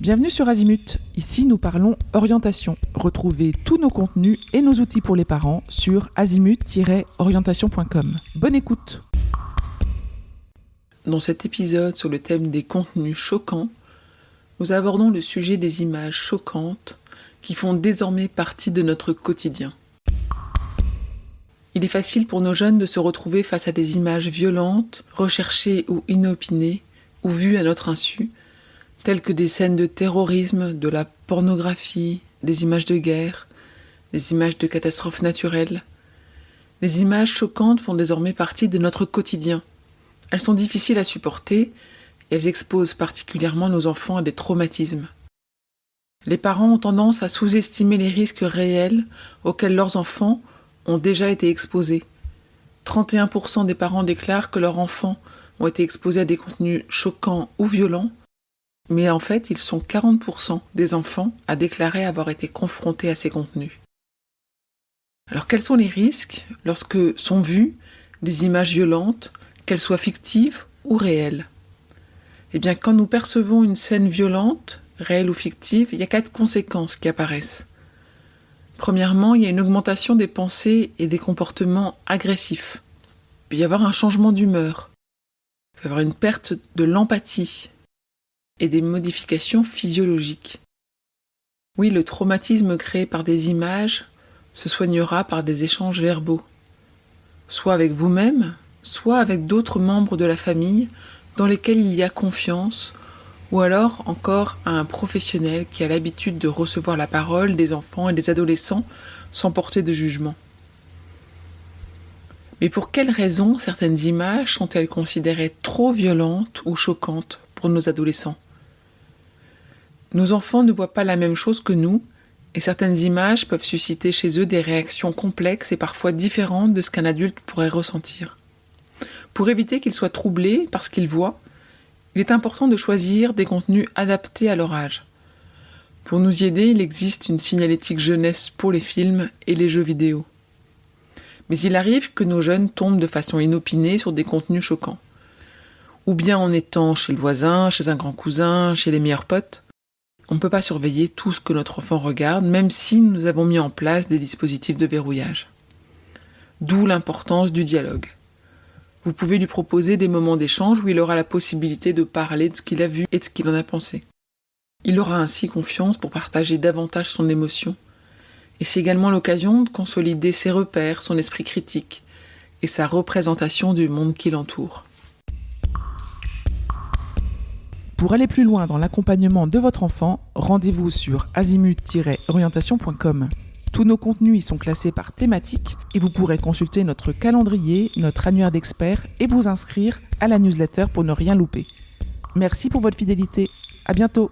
Bienvenue sur Azimut, ici nous parlons orientation. Retrouvez tous nos contenus et nos outils pour les parents sur azimut-orientation.com. Bonne écoute. Dans cet épisode sur le thème des contenus choquants, nous abordons le sujet des images choquantes qui font désormais partie de notre quotidien. Il est facile pour nos jeunes de se retrouver face à des images violentes, recherchées ou inopinées, ou vues à notre insu, telles que des scènes de terrorisme, de la pornographie, des images de guerre, des images de catastrophes naturelles. Les images choquantes font désormais partie de notre quotidien. Elles sont difficiles à supporter et elles exposent particulièrement nos enfants à des traumatismes. Les parents ont tendance à sous-estimer les risques réels auxquels leurs enfants ont déjà été exposés. 31% des parents déclarent que leurs enfants ont été exposés à des contenus choquants ou violents, mais en fait, ils sont 40% des enfants à déclarer avoir été confrontés à ces contenus. Alors, quels sont les risques lorsque sont vues des images violentes, qu'elles soient fictives ou réelles ? Eh bien, quand nous percevons une scène violente, réelle ou fictive, il y a 4 conséquences qui apparaissent. Premièrement, il y a une augmentation des pensées et des comportements agressifs. Il peut y avoir un changement d'humeur. Il peut y avoir une perte de l'empathie et des modifications physiologiques. Oui, le traumatisme créé par des images se soignera par des échanges verbaux, soit avec vous-même, soit avec d'autres membres de la famille dans lesquels il y a confiance, ou alors encore à un professionnel qui a l'habitude de recevoir la parole des enfants et des adolescents sans porter de jugement. Mais pour quelles raisons certaines images sont-elles considérées trop violentes ou choquantes pour nos adolescents ? Nos enfants ne voient pas la même chose que nous, et certaines images peuvent susciter chez eux des réactions complexes et parfois différentes de ce qu'un adulte pourrait ressentir. Pour éviter qu'ils soient troublés par ce qu'ils voient, il est important de choisir des contenus adaptés à leur âge. Pour nous y aider, il existe une signalétique jeunesse pour les films et les jeux vidéo. Mais il arrive que nos jeunes tombent de façon inopinée sur des contenus choquants. Ou bien en étant chez le voisin, chez un grand cousin, chez les meilleurs potes. On ne peut pas surveiller tout ce que notre enfant regarde, même si nous avons mis en place des dispositifs de verrouillage. D'où l'importance du dialogue. Vous pouvez lui proposer des moments d'échange où il aura la possibilité de parler de ce qu'il a vu et de ce qu'il en a pensé. Il aura ainsi confiance pour partager davantage son émotion. Et c'est également l'occasion de consolider ses repères, son esprit critique et sa représentation du monde qui l'entoure. Pour aller plus loin dans l'accompagnement de votre enfant, rendez-vous sur azimut-orientation.com. Tous nos contenus y sont classés par thématique et vous pourrez consulter notre calendrier, notre annuaire d'experts et vous inscrire à la newsletter pour ne rien louper. Merci pour votre fidélité. À bientôt.